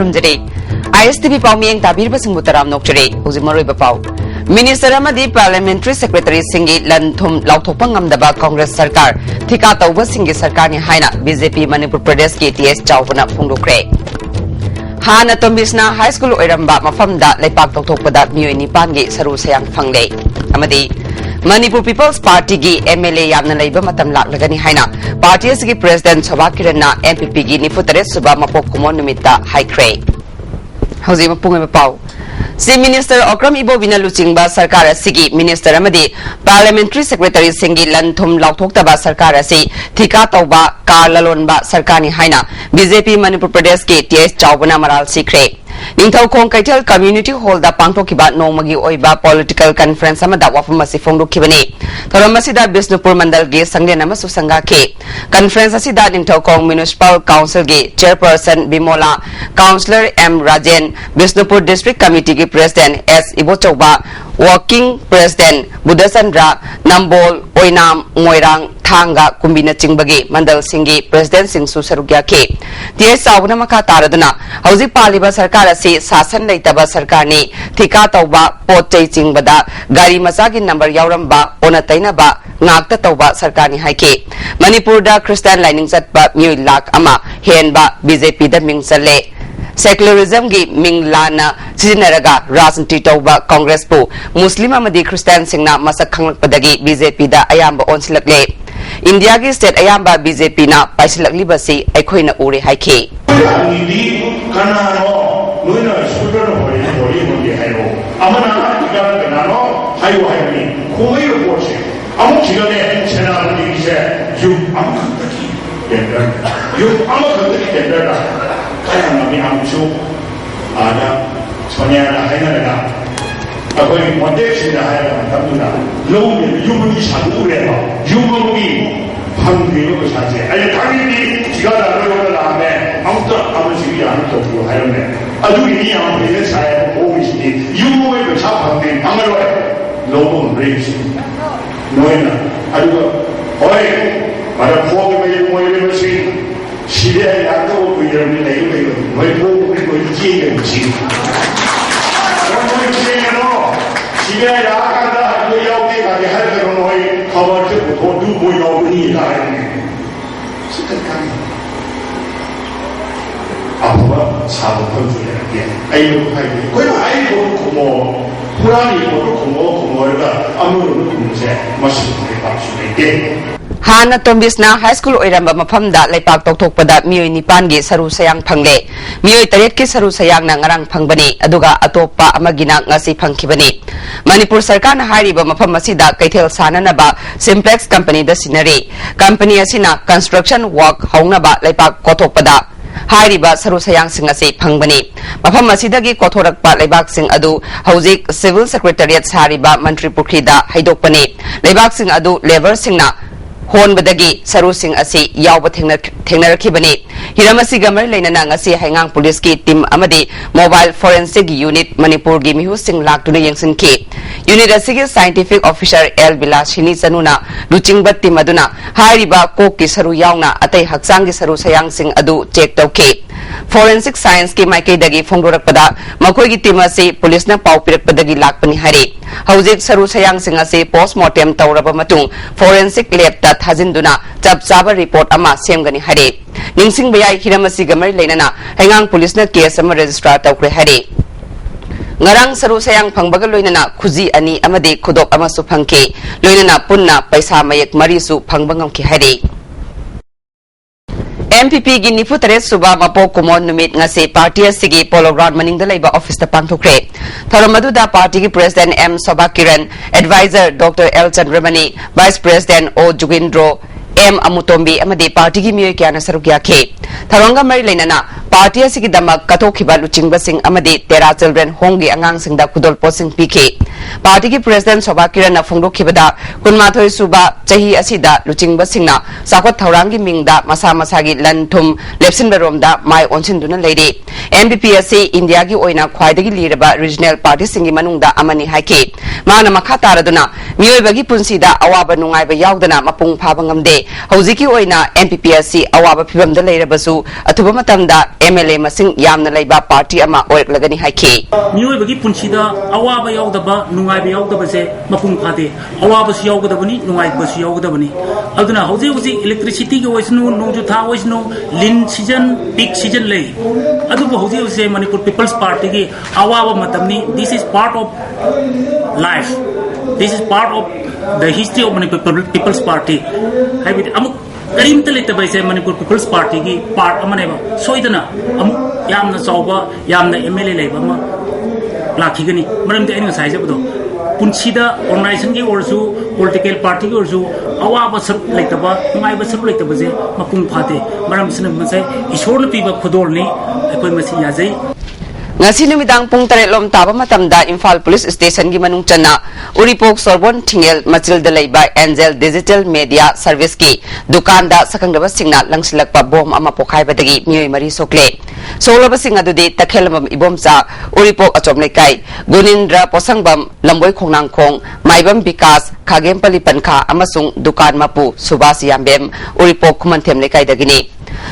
खरुमजरे ISTV पाउमियंग ताबीर बसिंगबु तराम नोकचरे हुजि मरोइबा पाउ minister अमदी parliamentary secretary सिंगी लनथुम लाउथोपंग अमदबा Congress सरकार ठिका तौबा सिंगी सरकार ने हाइना बीजेपी मणिपुर प्रदेश के टीएस चावना फोंदोक्रे हाना तोम्बिसना हाई स्कूल ओइरंबा मफमदा लेपाक तौथोकपदा मियोय निपानगी सरु सयांग फंगले अमदी मणिपुर पीपल्स पार्टी की एमएलए यामना लैबा मतम लाक्लगनी हाइना पार्टी की प्रेसिडेंट सभा किरणना एमपीपी की 93 सुबा मपोक कुमोन निमित्ता हाइक्रे हौजी मपुंग पाउ सी मिनिस्टर अक्रम इबोबिना लुचिंगबा सरकार असिगी मिनिस्टर अमदी पार्लियामेंट्री सेक्रेटरी सिंगी लनथुम लाउथोक्तबा सरकार असि ठिका तौबा कार ललोनबा सरकार नि हाइना बीजेपी मणिपुर प्रदेश के टीएस चावना मराल सिख्रे निंथौखोंग कैथल कम्युनिटी हॉल दा पांगथोकिबा नोमगी ओइबा पॉलिटिकल कॉन्फ्रेंस अमदा वाफम असि फोंदोखिबनी थोरम असिदा बिष्णुपुर मंडल गे संगलेन अमसु संगाखे कॉन्फ्रेंस असिदा निंथौखोंग म्युनिसिपल काउंसिल गे chairperson Bimola councillor M Rajen Bishnupur district committee के president S Ibochouba working president Buddhachandra Nambol Oinam Moirang Thanga कुंबिना चिंबगे मंडल सिंगी प्रेसिडेंट सिंसु सरुग्याखे टीएस चावना मखा तारदना हौजिक पालिबा सरकार असे शासन लेतबा सरकार ने ठिका तौबा पोचै चिंबदा गाड़ी मचा की नंबर यावरंबा ओना तैनबा ngakta tauba sarkar ni haike manipur da christian lining chatpa mui lak ama henba bjp da ming challe secularism gi ming lana sijinaraga rajniti tauba congress pu muslim amadi christian singna masak khanglakpadagi bjp da ayamba onsilakle india gi state ayamba bjp na paisilakli basi aikhoina ure haike ni kanano noina sudro hori hayo amana diga kanano hayo hayni khoi report 아무 기간에 재난을 이제 아무 것들이 된다. 아무 것들이 된다. 가장 남이 아무죠. 아나 전야나 하이나나 거의 원대시나 하이나 담두나 너무 유문이 사고래요. 유문이 방비로 사지. 아니 당연히 지가 나를 다음에 아무도 아무식이 안 되고 하였네. 아주 이 아무리 사회 오비시니 유문의 차 방비 방으로 너무 레이시. 노예나 아주 어이 말아 포기를 모이는 것이 시대에 약도 보이는 내용이 왜 보고 있지 그렇지 그런 시대에는 시대에 약하다 그 여기 가게 할 때는 너희 가버리고 또 누구 여분이 나네 스택하니 아빠가 사부터 주야 아이고 아이고 그 아이고 고모 पुरानी photo कुमोरगा अमरुन कुमसे मसिने पाछुनेके हाना तोम्बिसना high school ओइरंबा मफमदा लेपाक तौथोकपदा मियोय निपानगी सरु सयांग फंगले मियोय तरेट की सरु सयांगना ngarang फंगबनी अदुगा अतोपा अमगिना ngasi फंगखिबनी Manipur सरकार ना हारिबा मफम असिदा कैथेल साननबा simplex company दा scenery company असिना construction work हौनबा लेपाक कोथोकपदा हारिबा सरु सयांग सिंग असे फंगबनी मफम असिदगी कोथोरकपा लेबाक सिंग अदु हौजिक सिविल सेक्रेटरिएट सारिबा मंत्री पुखरीदा हाइदोकपनी लेबाक सिंग अदु लेबर सिंगना होनबदगी सरु सिंग असे यावब थेंगनरखिबनी हिरमसी गमर लेनना ngasi हाइंगांग पुलिस की टीम अमदी मोबाइल फोरेंसिक यूनिट मणिपुर गी मिहु सिंग लाक्तुना यंगसिनखि यूनिट असिगे साइंटिफिक ऑफिसर एल बिलासिनी चनुना लुचिंगबा टीम अदुना हारिबा कोक की सरु यावना अतै हक्सांग की सरु सयांग सिंग अदु चेक तौखे फोरेंसिक साइंस की माइकैदगी फोंदोरकपदा मखोइगी टीम असे पुलिसना पाउ पिरकपदगी लाक्पनी हारे हौजिक सरु सयांग सिंग असे पोस्टमार्टम तौरबा मतुंग फोरेंसिक लैब ता थाजिंदुना चप चाबा रिपोर्ट अमा सेमगनी हारे निंगसिंग बयाई हिरमसी गमर लेनना हाइंगांग पुलिसना केस अमा रजिस्ट्रार तौख्रे हारे ngarang saru sayang phangbaga loinana khuji ani amade khudok amasu phangke loinana punna paisa mayak marisu phangbangam ki hare MPP gi nifutare suba mapo kumon numit ngase party asigi polo ground maningda laiba office ta pangthokre thoramadu da party ki president M Soba Kiran advisor Dr L Chandramani vice president O Jugindro M Amutombi amade party gi miyoy kya na sarugya khe tharanga mari leinana party asigi damak kathokhiba luchingba sing amade 13 children hongi angang singda kudol posing pike party ki president Soba Kiran na phongdokhibada kunmathoi suba chahi asida luchingba singna sakot thaurangi mingda masa masa gi lanthum lepsin beromda mai onsinduna leire MPP asi India gi oina khwaidagi liraba regional party singi manungda amani haike mana makha taraduna mioi bagi punsida awaba nungai ba yaudana mapung phaba ngamde hojiki oina MPP asi awaba phibam da leirabasu athuba matamda MLA masing yamna leiba party ama oiklagani haike mioi bagi punsida awaba yaudaba nungai ba yaudaba se mapung phade awaba su yaugadabani nungai ba su yaugadabani aduna hoji electricity gi oisnu nongju tha oisnu lin season peak season lay aduba hoji se Manipur People's Party gi awaba matamni this is part of life, this is part of the history of Manipur People's Party habit amuk karim tale tabai se Manipur People's Party gi part amaneba soidana amuk yamna chauba yamna MLA leiba ma lakhigani maramde aina sai jabdo punsida organization gi orsu political party gi orsu awaba saruk leitaba ngai ba saruk leitaba je mapung phate maram sinam masai ishorna piba khudol ni akoi masi yajai ngasi numidang pung tare lom taba matamda Imphal Police Station gi manung channa Uripok Sorbon Thingel Machil da leiba Angel Digital Media Service ki dukanda sakangdaba singna langsilakpa bom ama pokhai badagi mioi mari sokle solaba singa dudi takhelamam ibomcha Uripok achomlekai Gunindra Posangbam Lamboi Khongnang Khong Maibam Bikas Khagempali Pankha amasung dukan mapu Subhas Yambem Uripok Khumantem lekai dagini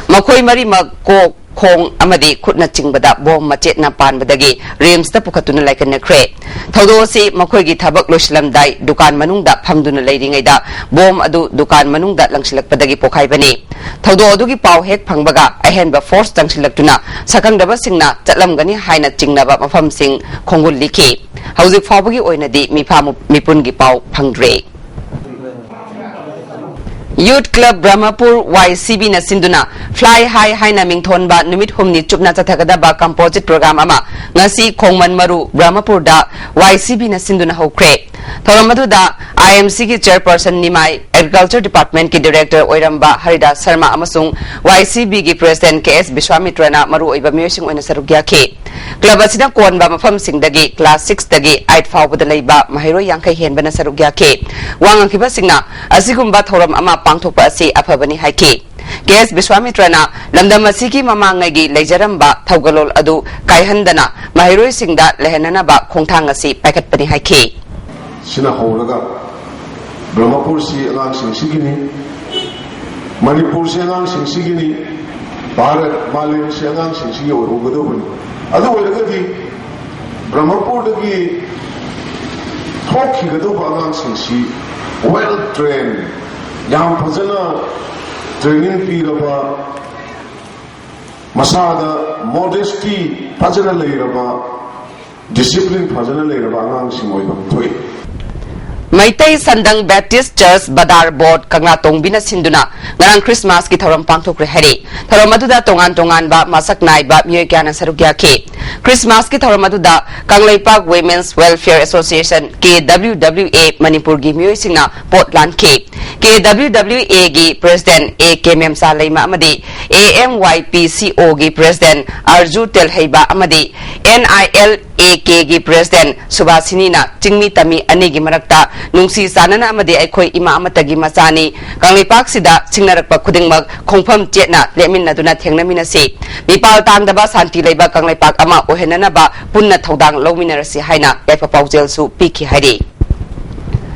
makhoi mari mak ko khong amadi khutna chingbada bom machet na pan badagi rims ta pukhatuna laikan kre thodo si makhoi gi thabak loslam dai dukan manungda phamduna leiringai da bom adu dukan manungda langsilak padagi pokhai bani thodo adu gi paw hek phangbaga ahenba force tangsilaktuna sakangdaba singna chatlam gani haina chingnaba mafam sing khongul likhi hauzik fawbagi oinadi mipun gi paw phangdre Youth Club Brahmapur YCB na sinduna Fly High Haina Mingthonba numit humni chupna chathagadaba composite program ama ngasi khongman maru Brahmapur da YCB na sinduna hokre thoramadu da IMC ki chairperson Nimai Agriculture Department ki director Oiramba Haridas Sharma amasung YCB ki president KS Bishwamitra na maru oiba miyosing oina sarugya ke club asida konba mafam singdagi class 6 dagi 8 fawbada leiba mahiro yangkai henba na sarugya ke wangang kiba singna asigumba thoram ama pangthokpa asi afabani haike KS Bishwamitra na lamdam asigi mamangai gi leijaramba thaugalol adu kaihandana mahiro singda lehenana ba khongthang asi paikatpani haike sina holaga Brahmapur si alang sing sigini Manipur si alang sing sigini Bharat Malaysia si alang sing sigi orugadobani adu oiragadi Brahmapur dagi thokhigadoba alang sing si well trained yam phajana training piraba masada modesty phajana leiraba discipline phajana leiraba alang sing oiba thoi Maitai Sandang Baptist Church Badar Board Kangla Tongbina Sinduna ngarang Christmas ki thoram pangthokre hari thoram aduda tongan ba masak nai ba mioi kyana sarugya ke Christmas ki thoram aduda Kanglaipak Women's Welfare Association KWWA Manipur gi mioi singna potlan ke KWWA gi president AKMM Salaima amadi AMYPCO gi president Arju Telhaiba amadi NIL AK gi president Subhasini na Chingmi Tami ani gi marakta nungsi sanana amadi aikhoi ima amatagi machani Kanglaipak sida singnarakpa khudingmak khongpham chetna leminna duna thengnamina se mipal tangdaba santi leiba Kanglaipak ama ohenana ba punna thodang lominarasi haina yaifa paujel su piki hari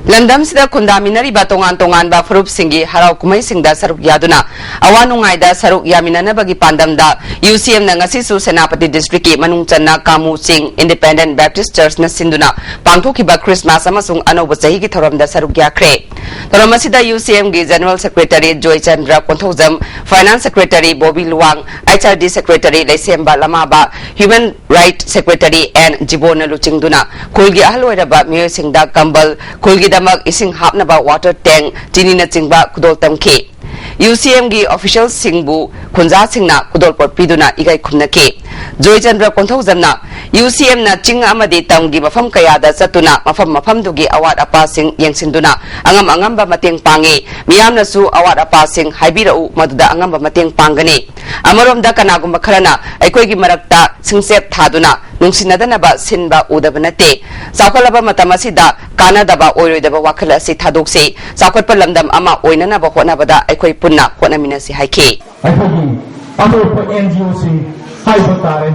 Landam sida kundaminari ba tongan ba furup singi harau kumai singda saruk yaduna awanungai da saruk yaminana bagi pandam da UCM na ngasi su Senapati district ki manung channa Kamu Singh Independent Baptist Church na sinduna pangthoki ba Christmas amasung anoba sahi ki thoram da saruk yakre thoram asida UCM gi General Secretary Joy Chandra Konthojam Finance Secretary Bobby Luang HRD Secretary Laisemba Lama ba Human Right Secretary and Jibona Luchingduna kulgi ahloira ba miyo singda kambal kulgi damak ising hapna ba water tank tinina chingba kudol tamke UCM gi official singbu khunja singna kudol pot piduna igai khumna ke Joy Chandra Konthojamna UCM na chinga amadi tamgi mafam kaya da satuna mafam dugi awat apa sing yengsinduna angam ba mateng pangi miyamna su awat apa sing haibirau maduda angam ba mateng pangani amarom da kanagum bakharana aikoi gi marakta singsep thaduna nungsinadana ba sinba udabanate sakolaba matamasida kanadaba oiroidaba wakhala si thadokse sakotpa lamdam ama oinana ba hona bada aikoi punna hona minasi haike aikoi atopa NGO sing hai batare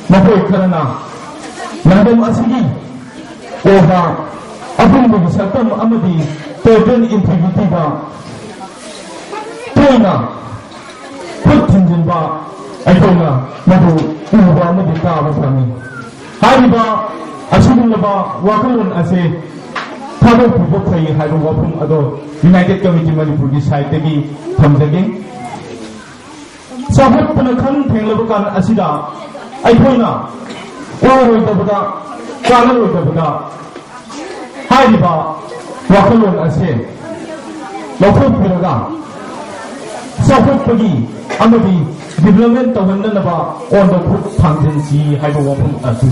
mapoi karana nandom asigi oba apun bu satam amadi total integrity ba toina putin ba aitona madu uba amadi ka basami hai ba asugul ba wakalun ase thabo pubok sai hairu wapum ado United Committee Manipur ki side tegi thamjage sahat panakhan thenglabakan asida aithoina oroi dabada kanaroi dabada haiba wakalon ase lokhop piraga sahat pagi amadi development tawanna on the foot thangjensi haiba wapum asu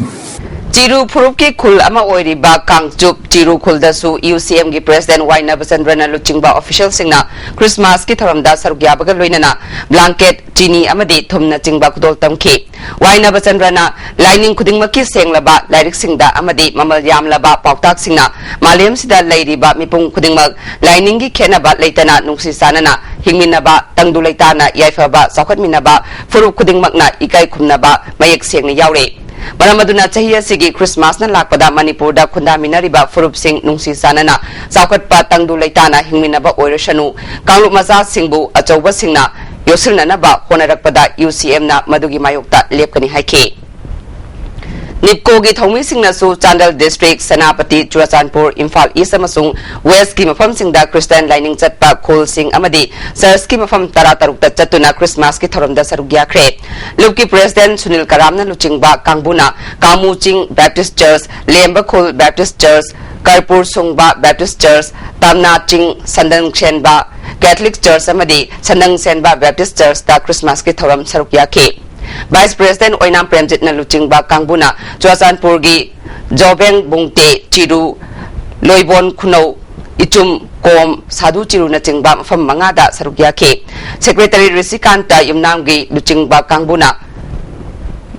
Jiru Purup ki khul ama oiriba Kangchup Jiru khul dasu UCM ki President Waina Basandrana Luchingba official singna Christmas ki tharamda sarugya baga loinana blanket chini amadi thumna chingba kudol tamki Waina Basandrana lining khudingma ki senglaba lairik singda amadi mamal yamlaba pautak singna malem sida lairiba mipung khudingma lining ki khenaba leitana nungsi sanana hingminaba tangdu leitana yaifaba saukhatminaba furup khudingmakna ikai khumnaba mayek sengna yaure Maramaduna Chahia Sigi Christmas na lakpada Manipur da Kunda Minariba Furup Singh Nungsi Sanana Saukat Pa Tangdu Leitana Hingminaba Oirashanu Kanglup Maza Singbu Achauba Singna Yosilna Naba Honarakpada UCM na Madugi Mayokta Lepkani Haike Nipko gi thongmi singna su Chandal District Sanapati Churachandpur Imphal East amasung West ki mafam singda Christian lining chatpa Khol Singh amadi Church ki mafam taratarukta chatuna Christmas ki thoramda sarugya khre Lupki President Sunil Karamna luchingba Kangbuna Kamuching Baptist Church Lemba Khol Baptist Church Karpur Sungba Baptist Church Tamna Ching Sandang Chenba Catholic Church amadi Sandang Senba Baptist Church da Christmas ki thoram sarugya khe Vice President Oinam Premjit na luchingba Kangbuna Churachandpur gi Jobeng Bungte Chiru Loibon Kuno Ichum Kom Sadhu Chiru na chingba mafam mangada sarugya khe Secretary Risikanta Yumnam gi luchingba Kangbuna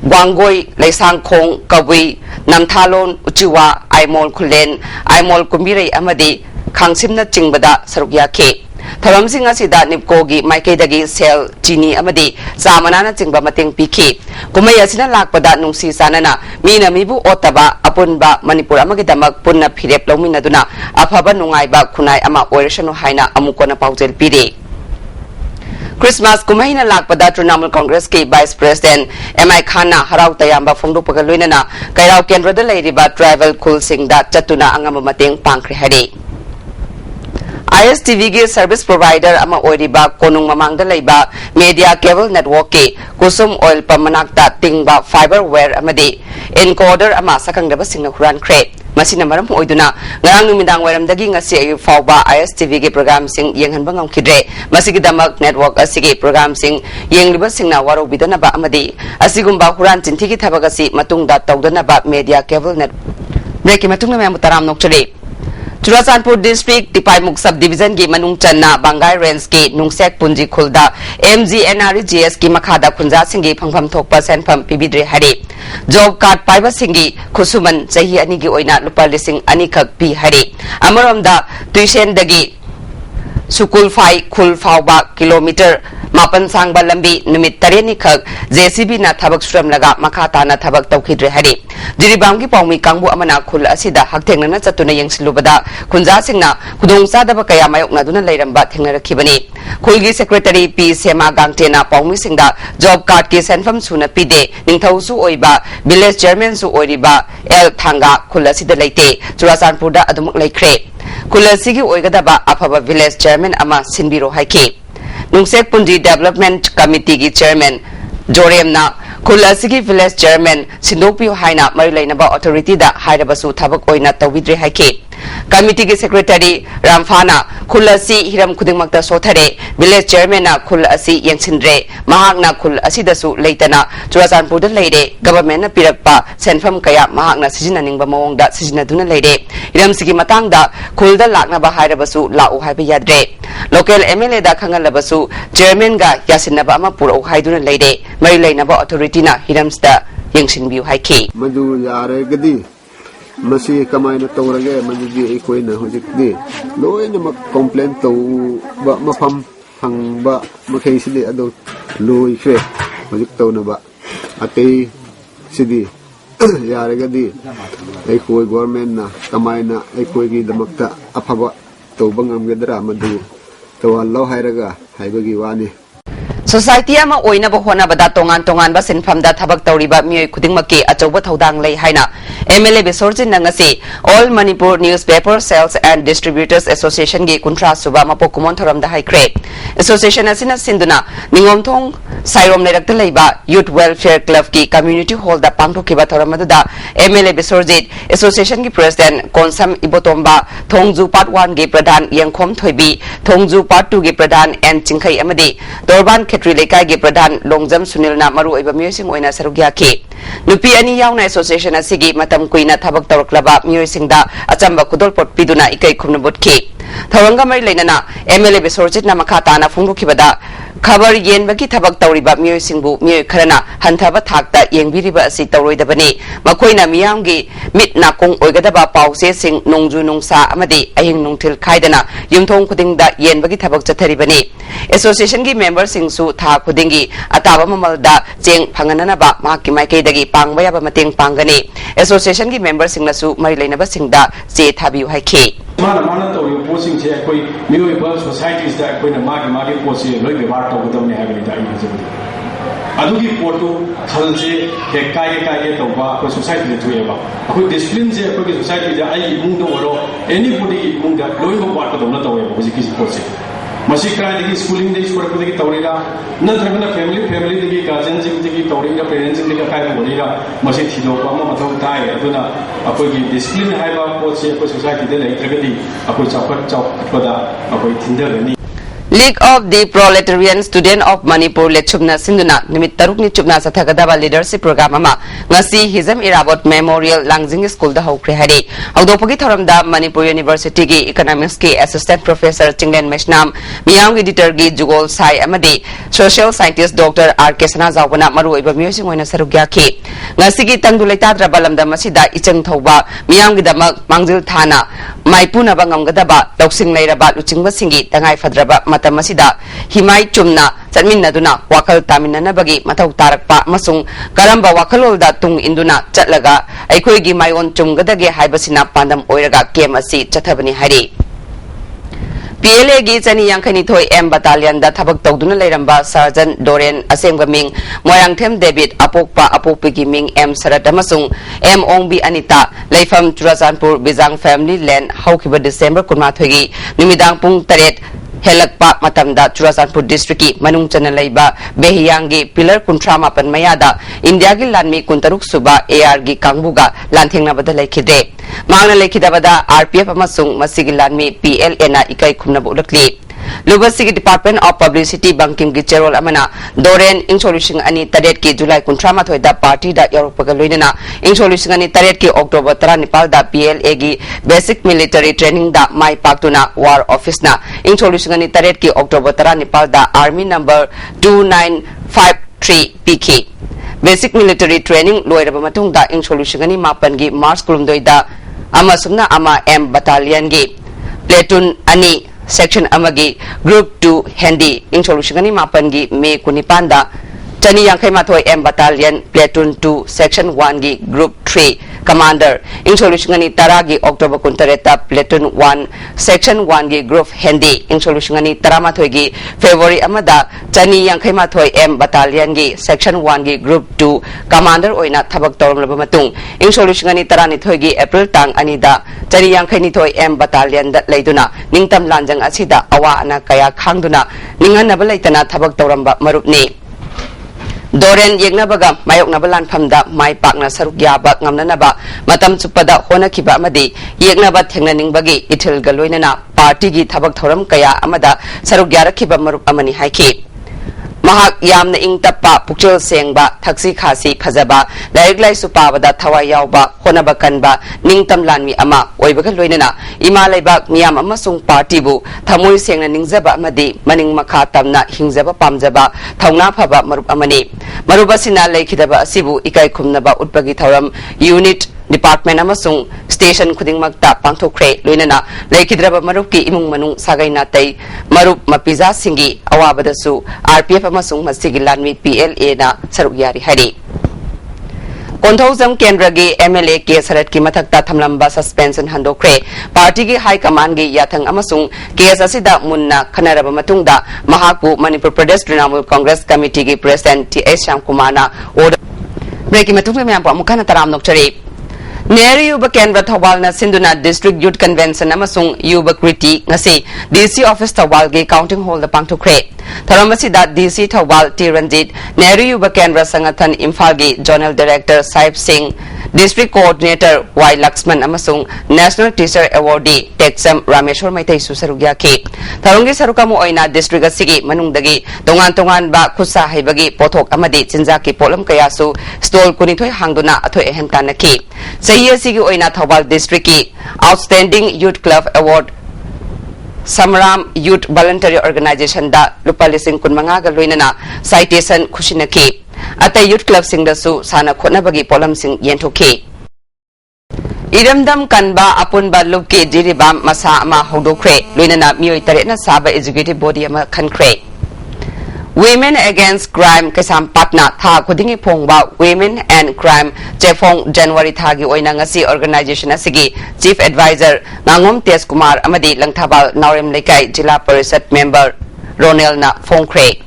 Wangoi Laisang Khong Kawi Namthalon Uchiwa Aimol Kulen Aimol Kumbirei amadi Khangsimna chingbada sarugya khe Tharam Singh asida Nipko gi Maikaidagi Sel Chini amadi Samanana chingba mateng pikhi Kumai asina lakpada nungsi sanana Mina mibu otaba apunba Manipur amagidamak punna phirep lawminaduna afaba nungaiba khunai ama oirashanu haina amukona paujel pire Christmas kumahina lakpada Trinamool Congress ki Vice President MI Khanna harau tayamba phongdokpaga loinana kairau kendrada leiriba Travel Khul Singh da chatuna angama mateng pangkhre hari ISTV ki service provider ama oiriba konung mamangda leiba media cable network ki kusum oil pamanakta tingba fiber wire amadi encoder ama sakangdaba singna huran khre masina maram oiduna ngarang numidang wairamdagi ngasi ayu fawba ISTV ki program sing yenghanba ngamkhidre masigi damak network asigi program sing yengliba singna waro bidanaba amadi asigumba huran chinthigi thabagasi matungda tawdanaba media cable net breki matungna mem taram nokchari Churachandpur District Tipaimuk Subdivision ki Manung Channa Bangai Range ki Nungsek Punji Khulda MGNRGS ki Makhada Khunja Singhi Phangpham Thokpa Senpham Pibidre Hari Job Card Paiba Singhi Khusuman Chahi Ani ki Oina Lupa Lising Ani Khak Pi Hari Amaramda Tuition Dagi Sukul Fai Khul Fawba Kilometer Mapan Sangba Lambi Numit Tareni Khak JCB na Thabak Suram Laga Makhata na Thabak Tawkhidre Hari Jiribam ki Pawmi Kangbu Amana Khul Asida Haktengna na Chatuna Yengsilubada Khunja Singna Khudong Sadaba Kaya Mayokna Duna Leiramba Thengnarakibani Khulgi Secretary P Sema Gangtena Pawmi Singda Job Card ki Senfam Suna Pide Ningthau su Oiba Village Chairman su Oiriba El Thanga Khul Asida Leite Churachandpur da Adumuk Laikre Khul Asigi Oigadaba Afaba Village Chairman ama Sinbiro Haike Nungsek Punji Development Committee ki Chairman Joremna Khul asigi Village Chairman Sindokpiu haina Marilainaba Authority da Hairabasu Thabak Oina Tawidre Haike Committee ki Secretary Ramphana Khul asi Hiram Khudingmakta Sothare Village Chairman na Khul asi Yengsindre Mahakna Khul asidasu leitana Churachandpur da leire Government na pirakpa Senfam kaya Mahakna Sijinaningba Mawongda Sijinaduna leire Hiram sigi matangda Khul da laknaba Hairabasu lau haiba yadre Local MLA da Khangalabasu Chairman ga Yasinaba ama Purau haiduna leire Marilainaba Authority na Hiramsta Yengsinbiu Haike Madu yare gadi Masi kamay na tawrage manjugi ikoy na hujikdi loy na mag-complain to ba mapam hang ba makaisili ado loy kre hujik to na ba Ate Sidi Yaragadi Ekoi government na Kamaina Ekoi Damakta Apaba Tobangam Gadra Madu Tawalo Hairaga Haibagi Wani Society ama oina bo hona bada tongan ba sinfam da thabak tawriba mioi khuding makki achauba thodang lei haina MLA Besorjin nangasi All Manipur Newspaper Sales and Distributors Association gi kuntra suba mapokumon thoram da haikre Association asina sinduna ningomthong sairom lerak leiba Youth Welfare Club ki Community Hall da pangthokiba thoram da MLA Besorjit Association gi President Konsam Ibotomba Thongju Part 1 gi Pradhan Yangkhom Thoibi Thongju Part 2 gi Pradhan N Chingkhai amadi Dorban Khetri Lekai gi Pradhan Longjam Sunil na maru oiba miosing oina sarugya ki Nupi ani yauna association asigi matam kuina thabak tawraklaba miosingda achamba kudol pot piduna ikai khumnabot ki Thawanga mai leinana MLA Besorjit na makata na phungukibada Khabar yenbagi thabak tawriba miosingbu mioi kharana hanthaba thakta yengbiriba asi tawroidabani makoina miyamgi mit nakong oigadaba pause sing nongju nongsa amadi ahing nongthil khaidana yumthong khudingda yenbagi thabak chatharibani association gi members singsu tha khudingi ataba mamalda cheng phangananaba mahaki maikeidagi pangbayaba mateng pangani association gi members singnasu mari leinaba singda che thabiu haikhe mana tawri posing che koi mioi societies da koi na magi posi loi bebar to gudam ne habni da ina jabu adugi portu khalje he kai to ba ko society de tuye ba ko discipline je ko society da ai imung do woro anybody imung da loi ho part to na to ba ko kisi posi masi krai de schooling de sura ko de tawrira na dragna family de guardian ji de tawrira parents de kai ko rira masi thido ko ma mathau tai aduna akoi gi discipline hai ba ko che ko society de lai tragadi akoi chawpat da akoi thinder ni League of the Proletarian Student of Manipur Lechubna Sinduna Nimit Tarukni Chubna Sathagadaba Leadership Program ama ngasi Hizam Irabot Memorial Langjing School da hokre hari Audopagi Thoramda Manipur University gi Economics ki Assistant Professor Chinglen Meshnam Miyam Editor gi Jugol Sai amadi Social Scientist Dr. R.K. Sanazawna maru iba music oina sarugya ki ngasi gi tangdulai tadra balamda masida ichang thoba miyam gi damak mangjil thana maipuna bangamgadaba loksing leiraba luchingba singi tangai fadraba Masida Himai Chumna Chanminaduna Wakal Taminana Bagi Matau Tarakpa Masung Karamba Wakalol da Tung Induna Chatlaga Aikoigi Mayon Chumgadage Haibasina Pandam Oiraga Kemasi Chatabani Hari PLA gi chani yankani thoi M battalion da thabak tawduna leiramba Sergeant Doren Asengba Ming Moyangthem David Apokpa Apokpi Ming M Sarat amasung M Ongbi Anita Leifam Churasanpur Bizang Family Land Haukiba December kunma thoigi numidang pung 8 Helakpa Matamda Churasanpur District ki Manung Chana Laiba Behiyangi Pillar Kuntra Mapan Mayada India gi Lanmi Kuntaruk Suba AR gi Kangbuga Lanthengna bada laikhide Mangna laikhidabada RPF amasung masigi Lanmi PLA na ikai khumna bulakli Lubasigi Department of Publicity Banking gi Cherol amana Doren ing solution ani tadet ki July kuntra mathoi da party da Europaga loinana ing solution ani tadet ki October 19 da PLA gi Basic Military Training da Mai Paktuna War Office na ing solution ani tadet ki October 19 da Army number 2953 PK Basic Military Training loiraba matung da ing solution ani mapan gi Mars kulumdoi da amasumna ama M battalion gi platoon ani Section Amagi Group 2 Handy in solution ni mapan gi May Kunipanda Chani Yankai Mathoi M Battalion Platoon 2 Section 1 gi Group 3 Commander in solution ni Taragi October Kuntareta Platoon 1 Section 1 gi Group Handy in solution ni Taramathoi gi February Amada Chani Yankai Mathoi M Battalion gi Section 1 gi Group 2 Commander oina thabak tawram laba matung in solution ni Tarani thoi gi April tang anida Chani Yankai ni thoi M Battalion da leiduna ningtam lanjang asida awa ana kaya khangduna ningan nabalaitana thabak tawramba marupni Doren Yegnabaga Mayok Nabalan Pamda Mai Pakna Saruk Yaba Ngamnanaba Matam Chupada Hona Kiba Amadi Yegnabat Hengnaning Bagi Itil Galoinana Party gi Thabak Thoram Kaya Amada Saruk Yara Kiba Marup Amani Haiki Mahak Yamna Ing Tappa Pukchil Sengba Taksi Khasi Phazaba Laik Lai Supabada Thawai Yauba Honaba Kanba Ningtam Lanmi Ama Oibaga Loinana Ima Laibak Miyam Amasung Party Bu Thamoi Sengna Ningzaba Amadi Maning Makha Tamna Hingzaba Pamzaba Thawna Phaba Marup Amani Marubasina Laikhidaba Asibu Ikai Khumnaba Utpagi Tharam Unit Department amasung Station Khudingmakta Pangthokre Loinana Laikhidraba Marupki Imung Manung Sagai Natai Marup Mapiza Singi Awabadasu RPF amasung Masigi Lanmi PLA na Saruk Yari Hari Konthoujam केंद्र की MLA के सरत की मथक्ता थमलंबा suspension हंदोखरे party की high command की याथंग अमसुंग case असिदा Munna खनरब मतुंगदा महाकु Manipur प्रदेश Trinamool Congress committee की president TS Shyam Kumar ना order break की मतुंग में अमुखन तराम नोक्चरे नेहरू युवा केंद्र थौबाल सिंधुना district youth convention Yuva Kriti DC office Thoubal की काउंटिंग हॉल पांगथोखरे थरम DC थौबाल T रंजीत नेहरू युवा केंद्र संगठन इम्फाल की zonal director Sahib Singh district coordinator Y Laxman national teacher awardee Teksam Rameshwar Meitei सरुक याखी थरंगी सरुकमु डिस्ट्रिक्ट असिगी मनुंगदगी तोंगान तोंगान बा खुसा हैबगी पोथोक अमदी चिंजा की पोलम कयासु स्टॉल कुनिथोय हांगदुना अथोय एहन तानकी सही असिगी ओइना थौबाल डिस्ट्रिक्ट की outstanding youth club award Samaram youth voluntary organisation दा लुपा लिसिंग कुनमंगा गा लोइनना साइटेशन खुशिनकी अतै यूथ क्लब सिंगदसु साना खोनबगी पोलम सिंग येंथोखी इरमदम कनबा अपुनबा लुप के जिरिबाम मसा अमा होदोखरे लोइनना मियोय तरेना साबा एजुकेटिव बॉडी अमा खनखरे Women Against Crime Kesam Patna Tha Kudingi Phongba Women and Crime Chefong January Thagi Oina Ngasi Organization Asigi Chief Advisor Ngangom Tes Kumar Amadi Langthabal Naurem Lekai Jila Parisat Member Ronel Na Phongkre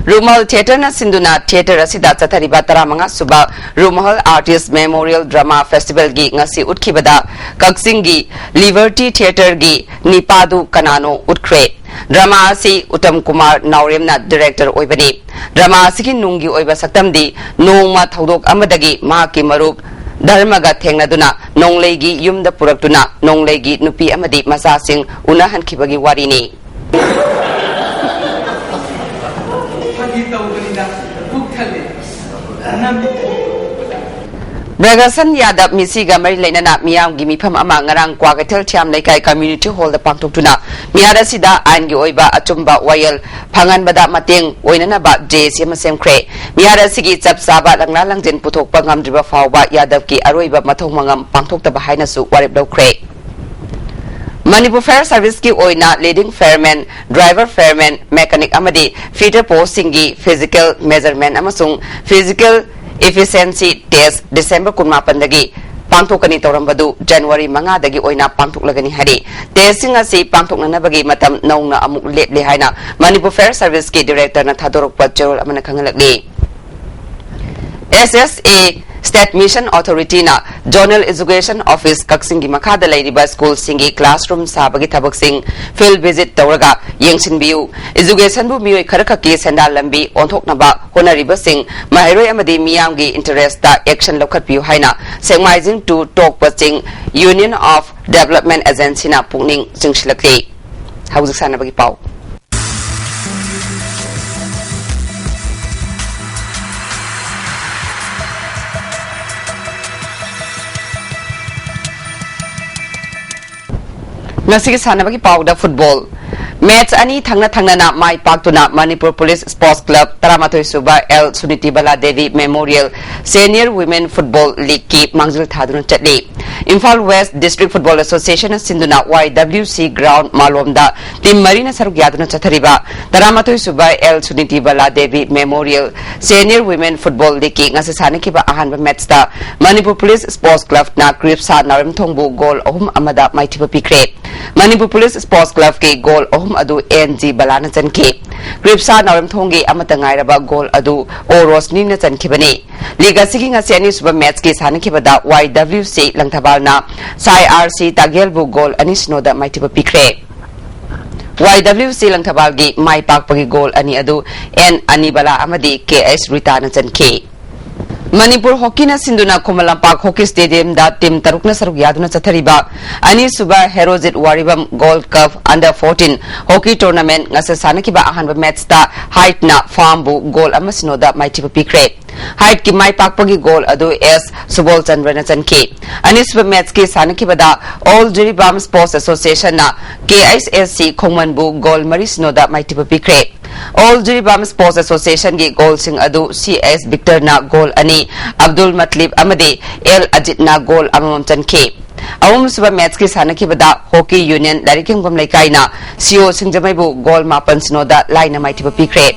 Rumal Theatre na Sinduna Theatre Asida Chathariba Taramanga Suba Rumal Artist Memorial Drama Festival gi Ngasi Utkibada Kaksingi Liberty Theatre gi Nipadu Kanano Utkre drama से उत्तम कुमार नाउरेम ना director ओइबनी drama से नुंगी ओइबा सक्तमदी नोंगमा थौदोक अमदगी मा की मरुप धर्मगा थेंगनादुना नोंगलेगी युमदा पुरक्तुना नोंगलेगी नुपी अमदी मसासिंग उनाहनखिबगी वारिनी Bragasan Yadab Misiga Mary Lena Miam Gimipam Amang Rang Quagatel Cham Lekai Community Hall the Pantutuna Miara Sida Angi Oiba Atumba Wayel Pangan Bada Mating Oinana Bat Jays Yamasem Cray Miara Sigi Zap Saba Langlang Jin Putok Pangam Driba Fawa Yadabki Aroiba Matomangam Pantok the Bahinasu Waribdo Cray Manipur Fair Service ki oina leading fairman, driver fairman, mechanic amadi, feeder postingi, physical measurement amasung, physical efficiency test December 18 pangthokani torambadu January 5 dagi oina pangthoklagani hari testing asi pangthoknanabagi matam nongna amuk leple haina Manipur Fair Service ki director na thadorokpa cherol amana khangalakli SSA State Mission Authority na Zonal Education Office Kaksingi Makada Lairiba School Singi Classroom Sabagi Tabak Sing Field Visit Tauraga Yengsin Biu Education Bu Mioi Karaka Ki Sendal Lambi Ontok Naba Honariba Sing Mahiroi Amadi Miyamgi Interest da Action Lokat Biu Haina Sengmaizing to Talk Sing Union of Development Agency na Pungning Singshilakli Hauzik Sana Bagi Pau Nasi sanabagi pauda football match ani thangna na mai paktuna Manipur Police Sports Club Taramatoi Suba L Suniti Bala Devi Memorial Senior Women Football League ki mangjil thaduna chatli Imphal West District Football Association Sinduna YWC Ground Malomda Team Marina Saruk Yaduna Chathariba Taramatoi Suba L Suniti Bala Devi Memorial Senior Women Football League ki ngasasani ki ba ahanba match ta Manipur Police Sports Club na Kripsa Narim Thongbu goal ohum amada maitiba pikre Manipur Police Sports Club ki goal ohum adu NG Balana Chanki Kripsa Narim Thongi Amatangairaba goal adu Orosni na Chankibani Liga Siki ngasiani suba match ki sanikibada YWC Langthabalna SIRC Tagelbu goal anisnoda maitiba pikre YWC Langthabalgi mai pakpagi goal ani adu N Anibala Amadi KS Ritana Chanki Manipur Hockey na Sinduna Kumalampak Hockey Stadium da team tarukna saruk yaduna chathariba ani suba Herozit Waribam Gold Cup Under 14 Hockey Tournament ngasasana ki ba ahanba match ta height na farmbu goal amasinoda maitiba pikre height ki mai pakpagi goal adu S Subol Chandra Chanki ani suba match ki sanaki bada All Jiribam Sports Association na KISSC Khongmanbu goal marisinoda maitiba pikre All Jiribam Sports Association ki goal sing adu CS Victor na goal ani Abdul Matlib Amadi L Ajit na goal amamam Chanki ahum suba match ki sanakibada hockey union lariking bam laikaina CO singjamaibu goal mapan sinoda laina maitiba pikre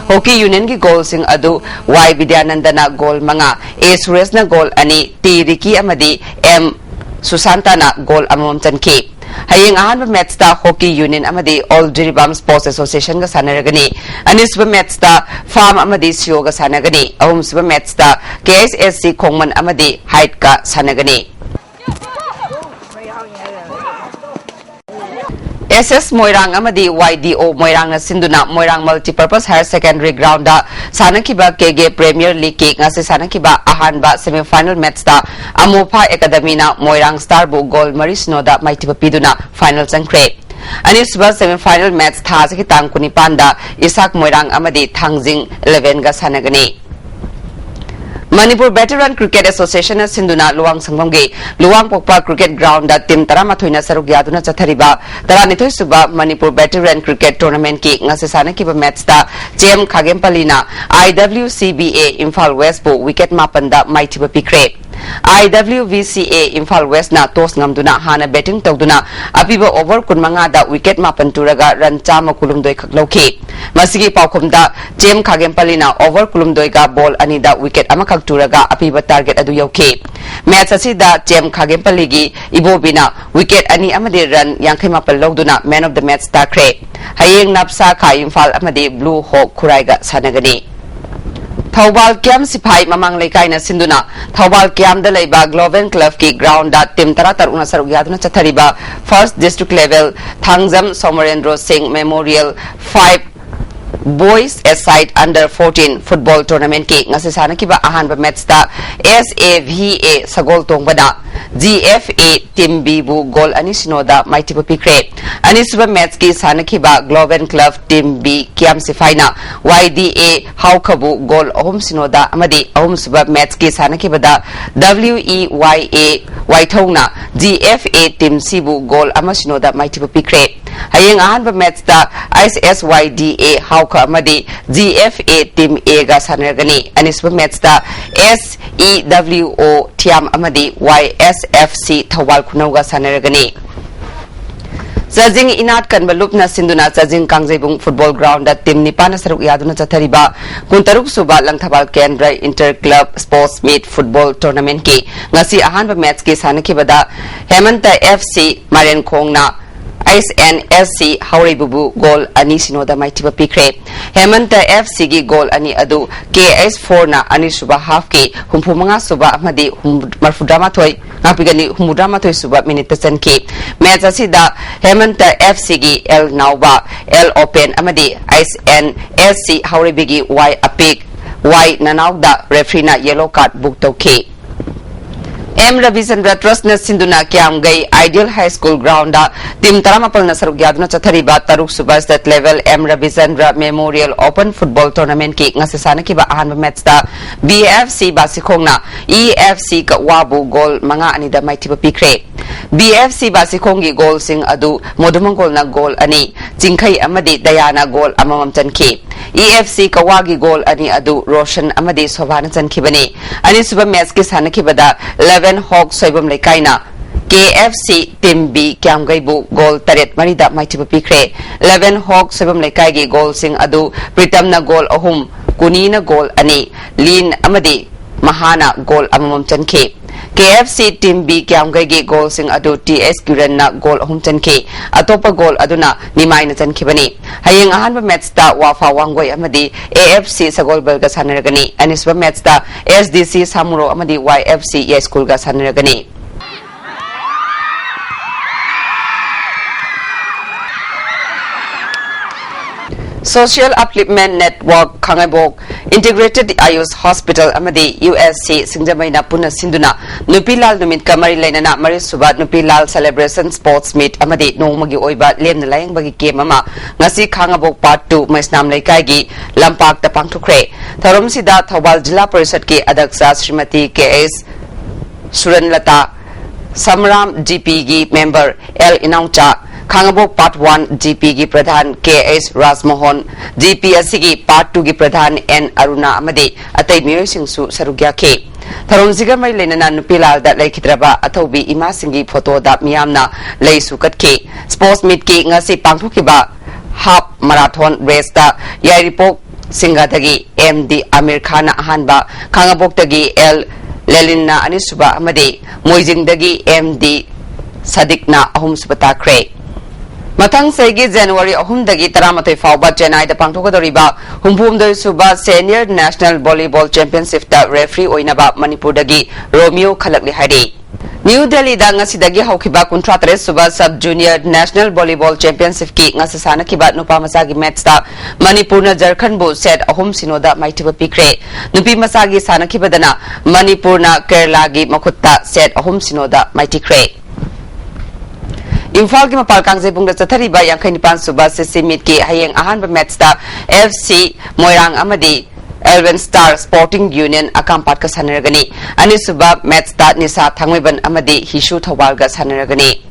hockey union ki goal sing adu Y Vidyanandana goal manga A Suresna goal ani T Ricky amadi M Susantana goal amam chanki hayeng ahan match ta hockey union amadi All Jiribam Sports Association ga sanaragani anis ba match ta farm amadi CO ga sanagani ahum suba match ta KSSC Khongman amadi height ka sanagani SS Moirang amadi YDO Moirang na sinduna Moirang Multipurpose Higher Secondary Ground da sanakiba KG Premier League ki ngasi sanakiba ahan ba semi-final match ta Amopa Academy na Moirang Star bu goal marisno da maitiba piduna final changkre anisba semi-final match tha saki tang kunipan da Isak Moirang amadi Thangjing 11 ga sanagani Manipur Veteran Cricket Association na sinduna luwang sangbamgi luwang pokpa cricket ground da team 13 na saruk yaduna chathariba 12 suba Manipur Veteran Cricket Tournament ki ngasi sanakiba match da JM Khagempali na IWCBA Imphal West bu wicket mapan da maitiba pikre IWVCA Imphal West na toss ngamduna hana batting tawduna apiba over kunmanga da wicket mapan turaga run chama kulumdoi khaklauki masigi paukhum da JM Khagempali na over kulumdoi ga ball ani da wicket amakak turaga apiba target adu yauki match asi da JM Khagempali gi ibobina wicket ani amade run 58 lawduna man of the match takre hayeng napsa kha Imphal amade Blue Hawk khuraiga sanagani Thawbal Kiam Sipai mamang laikai na sinduna Thawbal Kiam da laiba Gloven Club ki ground da team 13 una saruk yaduna chathariba first district level Thangjam Somarendra Singh Memorial 5 Boys aside under 14 football tournament ki ngasi sanakiba ahan ba match da SAVA sagol tongbada GFA team B bu goal ani sinoda maitiba pikre ani suba match ki sanakiba Gloven Club team B Kiam Sifaina YDA Haukabu goal ahum sinoda amadi ahum suba match ki sanakiba da WEYA Waithongna GFA team C bu goal ama sinoda maitiba pikre hayeng ahan ba match da ISSYDA Hauka amadi GFA team A ga sanargani ani suba match da SEWO Tiam amadi YSFC Thawal Khunauga sanaragani Jajing inat kan balupna sinduna jajing Kangjebung football ground da team nipana saruk yaduna chathariba kuntaruk suba langthabal Kendra Inter Club Sports Meet football tournament ki ngasi ahan ba match ki sanakibada Hemanta FC Maren Khongna ISNSC Hauri Bubu goal ani sinoda maitiba pikre Hemanta FC gi goal ani adu KS4 na ani suba half ki humpumanga suba amadi marfudrama thoi ngapigani humudama thoi suba minute chanki match asida Hemanta FC gi L Nauba L Open amadi ISNSC Hauri bigi Y apik Y nanauda referee na yellow card book tauki M Ravisandra Trust na sinduna Kiam gai Ideal High School ground da team 13 na saruk yaduna chathariba taruk suba state level M Ravisandra Memorial Open Football Tournament ki ngasasana ki ba ahan match da BFC Basikhongna EFC ka wabu goal manga ani da maitiba pikre BFC Basikhongi goal sing adu modumangol na goal ani jingkhai amadi Dayana goal amamam chanki EFC ka wagi goal ani adu Roshan amadi Sobhana chankhibani ani suba match ki sanakibada 11 Hawk Soibam Lekaina KFC Team B Kiamgaibu goal taret marida maitiba pikre 11 Hawk Soibam Lekai gi goal sing adu Pritam na goal ahum Kuni na goal ani Lin amadi Mahana goal amamam chanki KFC Team B Kiamgai gi goal sing adu TS Kuren na goal ahum chanki atopa goal aduna nimai na chankhibani hayeng ahan ba match ta Wafa Wangoi amadi AFC Sagol Belga sanaragani anisba match ta SDC Samuro amadi YFC Yes School ga sanaragani Social Upliftment Network Khangabok Integrated Ayus Hospital amadi USC Singjamaina Puna Sinduna Nupilal Numit Kamari Lainana Mari Subat Nupilal Celebration Sports Meet amadi Nomagi Oiba Lem Layang Bagi Game ama ngasi Khangabok Part 2 Maisnam Laikai gi Lampak Tapang Thukre Tharom Sida Thawal Jila Parishad ki Adaksa Srimati KS Suranlata Samram GP gi member L Inaucha Khangabok Part 1 GP gi Pradhan KS Rajmohan GP asigi Part 2 gi Pradhan N Aruna amadi atai miyoy singsu sarugya ke Tharom siga mai lenana nupilal da laikhidraba athobi ima singi photo da miyamna leisu katke sports meet ki ngasi pangthokiba half marathon race da yairipok singadagi MD Amir Khan ahanba Kangabokdagi L Lelina Anisuba amadi Moijingdagi MD Sadikna ahum subatakre Matang Segi January ahumdagi taramatay fawba Chennai da pangthogadoriba humpumdoy suba Senior National Volleyball Championship da referee oinaba Manipur dagi Romeo Khalakli hari New Delhi da ngasidagi hawkiba 53 suba Sub Junior National Volleyball Championship ki ngasasana kiba nupa masagi match da Manipur na Jharkhand bu set ahum sinoda maitiba pikre nupi masagi sana kibadana Manipur na Kerala gi makutta set ahum sinoda maitikre Imphal ki mapal kangzai bungda chathariba yangkai nipan suba sesimit ki hayeng ahanba match da FC Moirang amadi Elven Star Sporting Union akampat ka sanaragani ani suba match da nisa thangweban amadi hishu thawal ga sanaragani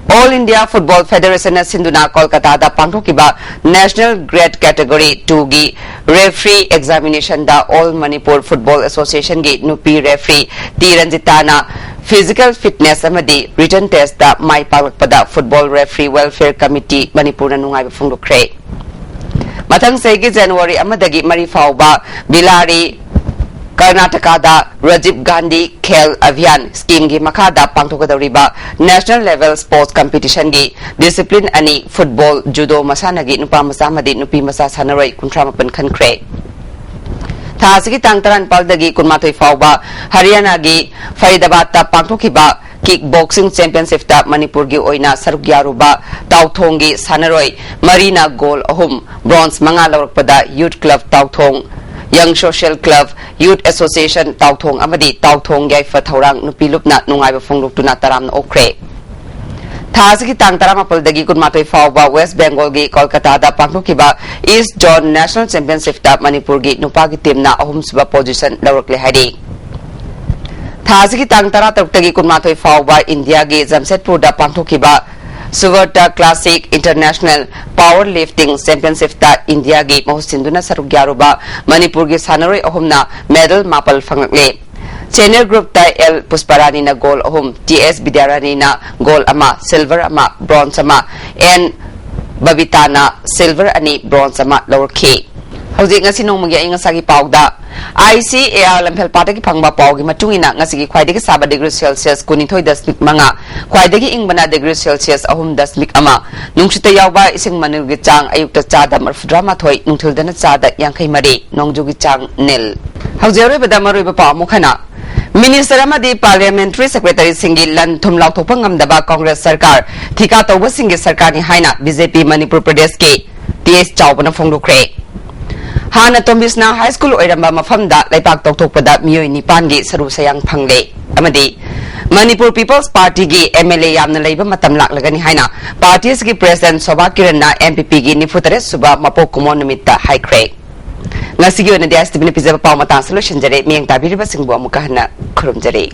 All India Football Federation na sinduna Kolkata da pangthokiba National Grade Category 2 gi referee examination da All Manipur Football Association gi nupi referee Tiranjitana Physical Fitness amadi written test da mai palakpada Football Referee Welfare Committee Manipur na nungai bafungdokre Matang segi January amadagi mari fawba Bilari Karnataka da Rajiv Gandhi Khel Abhiyan scheme gi makada pangthogadoriba National Level Sports Competition gi discipline ani football judo masana gi nupa masa amadi nupi masa sanaroi 38 khankre Thasigi tangtaran paldagi kunmatoi fawba Haryana gi Faridabad ta pangthokiba kickboxing championship ta Manipur gi oina saruk yaruba Tauthong gi sanaroi Marina goal ahum bronze manga lawrakpada Youth Club Tauthong Young Social Club Youth Association Tauthong amadi Tauthong yaifa thaurang nupilupna nungaiba phongluktuna taramna okre Thasigi tang taramapaldagi kunmatoi fawba West Bengal gi Kolkata da pangthokiba East Zone National Championship ta Manipur gi nupagi teamna ahum suba position lawrakle hari Thasigi tang taratarukdagi kunmatoi fawba India gi Jamshedpur da pangthokiba Suvarta Classic International Powerlifting Championship ta India gi mahusinduna saruk yaruba Manipur gi sanaroi ahumna medal mapal phangakle Senior group ta L Pusparani na goal ahum TS Bidyarani na goal ama silver ama bronze ama N Babitana silver ani bronze ama lawrki Hauji ngasi nongmagi ay ngasagi pawda ICAR lamphel patagi phangba pawgi matungina ngasigi khwaidagi saba degree Celsius 19.5 khwaidagi ingbana degree Celsius 3.1 nungchita yawba ising manilgi chang ayukta chada marfudrama thoi nungthildana chada yangkai mari nongjugi chang nil Haujere bada maroiba paw mukhana Minister amadi Parliamentary Secretary singi lan thum lauthokpa ngamdaba Congress Sarkar thika tawba singi sarkar ni haina BJP Manipur Pradesh ke TS chawbana phongdokre Hana Tombisna High School oiramba mafamda laipak tokthokpada miyoi nipan gi saru sayang phangle amadi Manipur People's Party gi MLA yamna leiba matam laklagani haina parties gi President Sobha Kiran na MPP gi nifutare suba mapok kumon nimitta high crack Ngasigi ona ISTV ni pizza paw matang solution jare miyang tabiriba singbu amuka hana khurum jare